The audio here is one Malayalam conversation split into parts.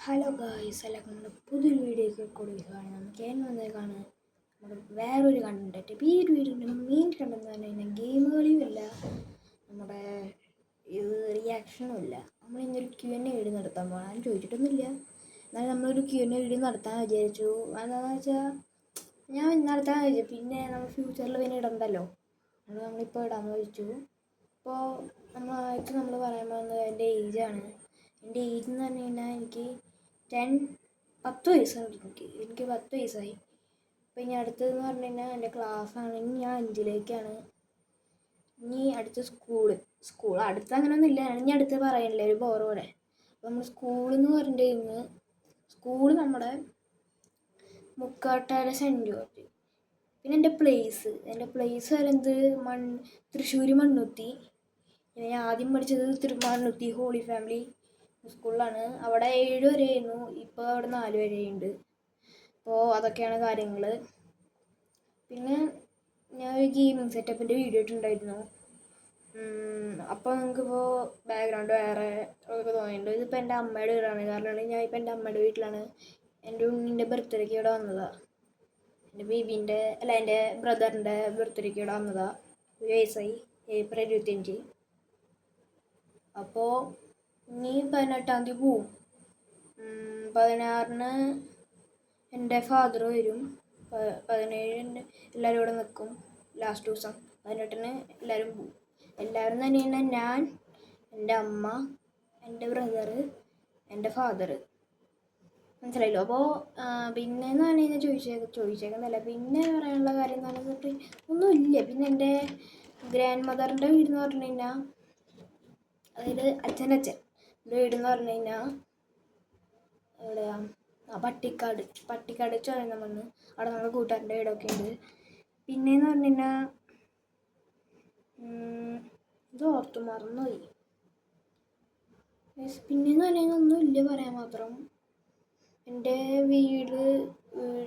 ഹലോ ഗായ്സ്, എല്ലാവർക്കും നമ്മുടെ പുതിയൊരു വീഡിയോയ്ക്ക് കൊടുക്കുകയാണ്. നമുക്ക് ഞാൻ വന്നേക്കാണ് നമ്മുടെ വേറൊരു കണ്ടന്റ്. ഇപ്പോൾ ഈ ഒരു വീഡിയോൻ്റെ മെയിൻ കണ്ടന്റ് എന്ന് പറഞ്ഞു കഴിഞ്ഞാൽ ഗെയിം കളിയും ഇല്ല, നമ്മുടെ ഇത് റിയാക്ഷനും ഇല്ല. നമ്മൾ ഇന്നൊരു Q&A വീഡിയോ നടത്താൻ പോകണം. ആരും ചോദിച്ചിട്ടൊന്നുമില്ല, എന്നാലും നമ്മളൊരു Q&A വീഡിയോ നടത്താൻ വിചാരിച്ചു. അതെന്താണെന്ന് വെച്ചാൽ ഞാൻ നടത്താൻ വിചാരിച്ചു, പിന്നെ നമ്മൾ ഫ്യൂച്ചറിൽ പിന്നെ ഇടണ്ടല്ലോ, നമ്മളിപ്പോൾ ഇടാമെന്ന് വെച്ചു. ഇപ്പോൾ നമ്മൾ പറയാൻ പോകുന്നത് എൻ്റെ ഏജാണ്. എൻ്റെ ഏജ് എന്ന് പറഞ്ഞു കഴിഞ്ഞാൽ എനിക്ക് 10 വയസ്സുണ്ട്. എനിക്ക് 10 വയസ്സായി. അപ്പോൾ ഇനി അടുത്തതെന്ന് പറഞ്ഞു കഴിഞ്ഞാൽ എൻ്റെ ക്ലാസ്സാണ്. ഇനി ഞാൻ 5ലേക്കാണ്. ഇനി അടുത്ത സ്കൂൾ അടുത്ത് അങ്ങനെയൊന്നുമില്ല. ഇനി അടുത്ത് പറയണില്ല, ഒരു ബോറ് പോലെ. അപ്പോൾ നമ്മൾ സ്കൂളെന്ന് പറഞ്ഞിട്ട് കഴിഞ്ഞ് സ്കൂൾ നമ്മുടെ മുക്കാട്ടാര സെൻറ്റ് ജോർജ്. പിന്നെ എൻ്റെ പ്ലേസ് വരുന്നത് തൃശ്ശൂർ മണ്ണുത്തി. ഞാൻ ആദ്യം പഠിച്ചത് മണ്ണുത്തി ഹോളി ഫാമിലി സ്കൂളിലാണ്. അവിടെ 7 വരെയായിരുന്നു, ഇപ്പോൾ അവിടെ 4 വരെയുണ്ട്. അപ്പോൾ അതൊക്കെയാണ് കാര്യങ്ങൾ. പിന്നെ ഞാൻ ഒരു ഗെയിമിങ് സെറ്റപ്പിൻ്റെ വീഡിയോ ഇട്ടുണ്ടായിരുന്നു. അപ്പോൾ നിങ്ങൾക്കിപ്പോൾ ബാക്ക്ഗ്രൗണ്ട് വേറെ ഒക്കെ തോന്നിയിട്ടുണ്ട്. ഇതിപ്പോൾ എൻ്റെ അമ്മയുടെ വീടാണ്. കാരണം ഞാൻ ഇപ്പോൾ എൻ്റെ അമ്മയുടെ വീട്ടിലാണ്. എൻ്റെ ഉണ്ണിൻ്റെ ബർത്ത്ഡേക്ക് ഇവിടെ വന്നതാണ്. എൻ്റെ ബ്രദറിൻ്റെ ബർത്ത്ഡേക്ക് ഇവിടെ വന്നതാണ്. 1 വയസ്സായി, ഏപ്രിൽ 25. അപ്പോൾ ഇനി 18-ാം തീയതി പോവും. 16-ന് എൻ്റെ ഫാദർ വരും. 17-ന് എല്ലാവരും ഇവിടെ നിൽക്കും. ലാസ്റ്റ് ദിവസം 18-ന് എല്ലാവരും പോവും. എല്ലാവരും തന്നെ ഞാൻ, എൻ്റെ അമ്മ, എൻ്റെ ബ്രദറ്, എൻ്റെ ഫാദർ. മനസ്സിലായല്ലോ. അപ്പോൾ പിന്നെയെന്ന് പറഞ്ഞു കഴിഞ്ഞാൽ ചോദിച്ചേക്കുന്നല്ല, പിന്നെ പറയാനുള്ള കാര്യം എന്ന് പറഞ്ഞിട്ട് ഒന്നുമില്ല. പിന്നെ എൻ്റെ ഗ്രാൻഡ് മദറിൻ്റെ വീടെന്ന് പറഞ്ഞു കഴിഞ്ഞാൽ, അതായത് അച്ഛൻ്റെ വീടെന്ന് പറഞ്ഞു കഴിഞ്ഞാൽ എവിടെയാണ്, പട്ടിക്കാട് ചുരന്ന മണ്ണ്. അവിടെ നമ്മുടെ കൂട്ടുകാരൻ്റെ വീടൊക്കെ ഉണ്ട്. പിന്നെയെന്ന് പറഞ്ഞു കഴിഞ്ഞാൽ ഇത് ഓർത്തു മറന്നുപോയി. പിന്നെയെന്ന് പറഞ്ഞു കഴിഞ്ഞാൽ ഒന്നുമില്ല പറയാൻ മാത്രം. എൻ്റെ വീട്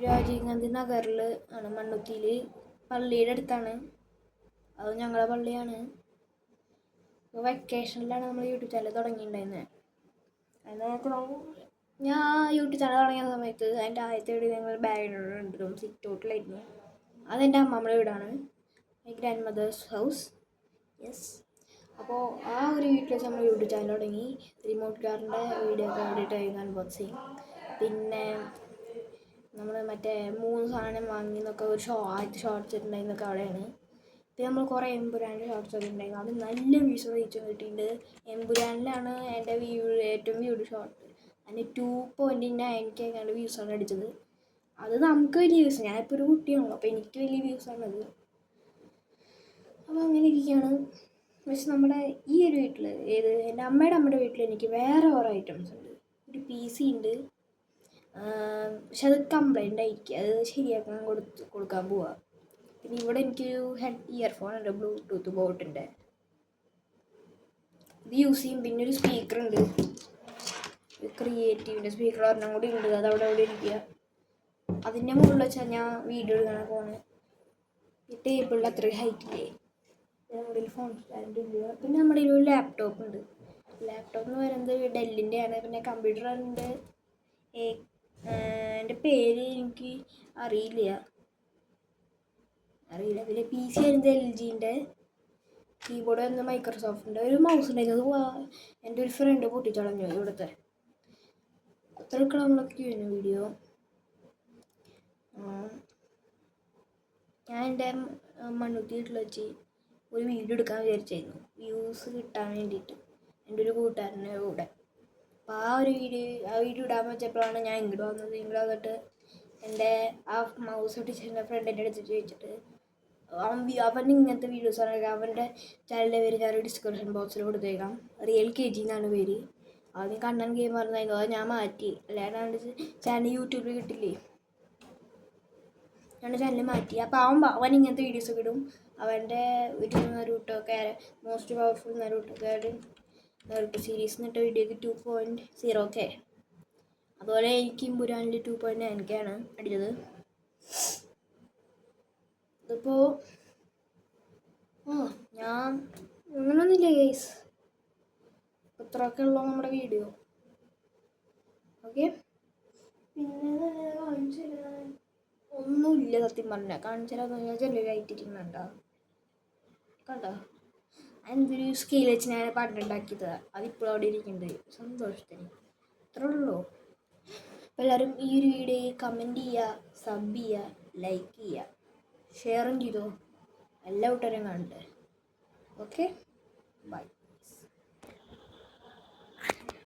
രാജീവ് ഗാന്ധി നഗറിൽ ആണ്, മണ്ണുത്തിയിൽ പള്ളിയുടെ അടുത്താണ്. അത് ഞങ്ങളുടെ പള്ളിയാണ്. ഇപ്പോൾ വെക്കേഷനിലാണ് നമ്മൾ യൂട്യൂബ് ചാനൽ തുടങ്ങിയിട്ടുണ്ടായിരുന്നത്. ഞാൻ യൂട്യൂബ് ചാനൽ തുടങ്ങിയ സമയത്ത് എൻ്റെ ആദ്യത്തെ വീട് ഞങ്ങൾ ബാക്ക്ഗ്രൗണ്ട് സിറ്റ് ഔട്ടിലായിരുന്നു. അതെൻ്റെ അമ്മമ്മയുടെ വീടാണ്, my grandmother's house. Yes. അപ്പോൾ ആ ഒരു വീട്ടിൽ വെച്ച് നമ്മൾ യൂട്യൂബ് ചാനൽ തുടങ്ങി. റിമോട്ട് കാറിൻ്റെ വീഡിയോ ഒക്കെ വേണ്ടിയിട്ടായിരുന്നു അൺബോക്സിങ്. പിന്നെ നമ്മൾ മറ്റേ 3 സാധനം വാങ്ങി എന്നൊക്കെ ആദ്യത്തെ ഷോർട്ട്സ് ഇട്ടുണ്ടായിരുന്നൊക്കെ അവിടെയാണ്. പിന്നെ നമ്മൾ കുറേ എമ്പുരാൻ്റെ ഷോർട്ട്സ് ഒക്കെ ഉണ്ടായിരുന്നു. അത് നല്ല വ്യൂസ് റീച്ച് കിട്ടിയിട്ടുണ്ട്. എമ്പുരാനിലാണ് എൻ്റെ ഏറ്റവും വ്യൂഡ് ഷോർട്ട്. അതിന് 2.9K വ്യൂസാണ് അടിച്ചത്. അത് നമുക്ക് വലിയ വ്യൂസ്. ഞാനിപ്പോൾ ഒരു കുട്ടിയാണല്ലോ, അപ്പോൾ എനിക്ക് വലിയ വ്യൂസാണത്. അപ്പോൾ അങ്ങനെ ഇരിക്കുകയാണ്. പക്ഷെ നമ്മുടെ ഈ ഒരു വീട്ടിൽ, എൻ്റെ അമ്മയുടെ വീട്ടിൽ എനിക്ക് വേറെ കുറേ ഐറ്റംസ് ഉണ്ട്. ഒരു PC ഉണ്ട്, പക്ഷെ അത് കംപ്ലൈൻ്റ് ആയിരിക്കും. അത് ശരിയാക്കാൻ കൊടുക്കാൻ പോവാം. പിന്നെ ഇവിടെ എനിക്കൊരു ഇയർഫോൺ ഉണ്ട്, ബ്ലൂടൂത്ത് ബോട്ടിൻ്റെ. ഇത് യൂസ് ചെയ്യും. പിന്നെ ഒരു സ്പീക്കർ ഉണ്ട്, ക്രിയേറ്റീവിൻ്റെ സ്പീക്കർ ഒരെണ്ണം കൂടി ഉണ്ട്. അത് അവിടെ ഇരിക്കുക. അതിൻ്റെ മുകളിൽ വെച്ചാൽ ഞാൻ വീഡിയോ എടുക്കണ ഫോണ്. ഈ ടേബിളിൽ അത്രയും ഹൈറ്റില്ലേ. നമ്മുടെ ഫോൺ സ്റ്റാൻഡ് ഇല്ല. പിന്നെ നമ്മുടെ ഒരു ലാപ്ടോപ്പ് ഉണ്ട്. ലാപ്ടോപ്പ് എന്ന് പറയുന്നത് ഡെല്ലിൻ്റെ ആണ്. പിന്നെ കമ്പ്യൂട്ടർ ഉണ്ട്. എൻ്റെ പേര് എനിക്ക് അറിയില്ല. പിന്നെ PC വരുന്നത് LGൻ്റെ, കീബോർഡ് വരുന്നത് മൈക്രോസോഫ്റ്റിൻ്റെ. ഒരു മൗസ് ഉണ്ടായിരുന്നു, അത് എൻ്റെ ഒരു ഫ്രണ്ട് പൊട്ടിച്ചളഞ്ഞു ഇവിടുത്തെ. അത്രയൊക്കെ നമ്മളൊക്കെ വീഡിയോ. ഞാൻ എൻ്റെ മണ്ണുത്തി വീട്ടിൽ വെച്ച് ഒരു വീഡിയോ എടുക്കാൻ വിചാരിച്ചായിരുന്നു, വ്യൂസ് കിട്ടാൻ വേണ്ടിയിട്ട്, എൻ്റെ ഒരു കൂട്ടുകാരൻ്റെ കൂടെ. അപ്പോൾ ആ വീഡിയോ ഇടാൻ വെച്ചപ്പോഴാണ് ഞാൻ ഇങ്ങോട്ട് വന്നത്. ഇങ്ങോട്ട് വന്നിട്ട് എൻ്റെ ആ മൗസ് ഒട്ടിച്ച് എൻ്റെ ഫ്രണ്ടിൻ്റെ അടുത്ത് ചോദിച്ചിട്ട്, അവൻ ഇങ്ങനത്തെ വീഡിയോസാണ്. അവൻ്റെ ചാനലിൻ്റെ പേര് ഞാൻ ഡിസ്ക്രിപ്ഷൻ ബോക്സിൽ കൊടുത്തേക്കാം. റിയൽ KG എന്നാണ് പേര്. ആദ്യം കണ്ണൻ ഗെയിം പറഞ്ഞായിരുന്നു, അത് ഞാൻ മാറ്റി. അല്ലാണ്ട് ചാനൽ യൂട്യൂബിൽ കിട്ടില്ലേ, ഞാൻ ചാനൽ മാറ്റി. അപ്പോൾ അവൻ ഇങ്ങനത്തെ വീഡിയോസൊക്കെ ഇടും. അവൻ്റെ ഒരു നരൂട്ടൊക്കെ, മോസ്റ്റ് പവർഫുൾ നരൂട്ടോ സീരീസ് എന്നിട്ട് വീഡിയോക്ക് 2.0K. അതുപോലെ എനിക്ക് എമ്പുരാനിൽ 2.9K ആണ് അടിച്ചത്. ഇതിപ്പോൾ ഞാൻ അങ്ങനെയൊന്നുമില്ല ഗൈസ്. ഇത്രയൊക്കെ ഉള്ളൂ നമ്മുടെ വീഡിയോ. ഓക്കെ. പിന്നെ കാണിച്ചു തരാൻ ഒന്നുമില്ല സത്യം പറഞ്ഞാൽ. കാണിച്ചു തരാമെന്ന് പറഞ്ഞാൽ ചെല്ലുകായിട്ടിരിക്കുന്നുണ്ടോ? കണ്ടോ? എന്തൊരു സ്കെയിൽ വെച്ച് ഞാൻ പണ്ടുണ്ടാക്കിയത്, അതിപ്പോഴും അവിടെ ഇരിക്കുന്നുണ്ട് സന്തോഷത്തിന്. അത്രേ ഉള്ളൂ. അപ്പോൾ എല്ലാവരും ഈ ഒരു വീഡിയോ കമൻറ്റ് ചെയ്യുക, സബ് ചെയ്യുക, ലൈക്ക് ചെയ്യുക, ഷെയറും ചെയ്തോ. എല്ലാ കൂട്ടരും കാണട്ടെ. Okay, by.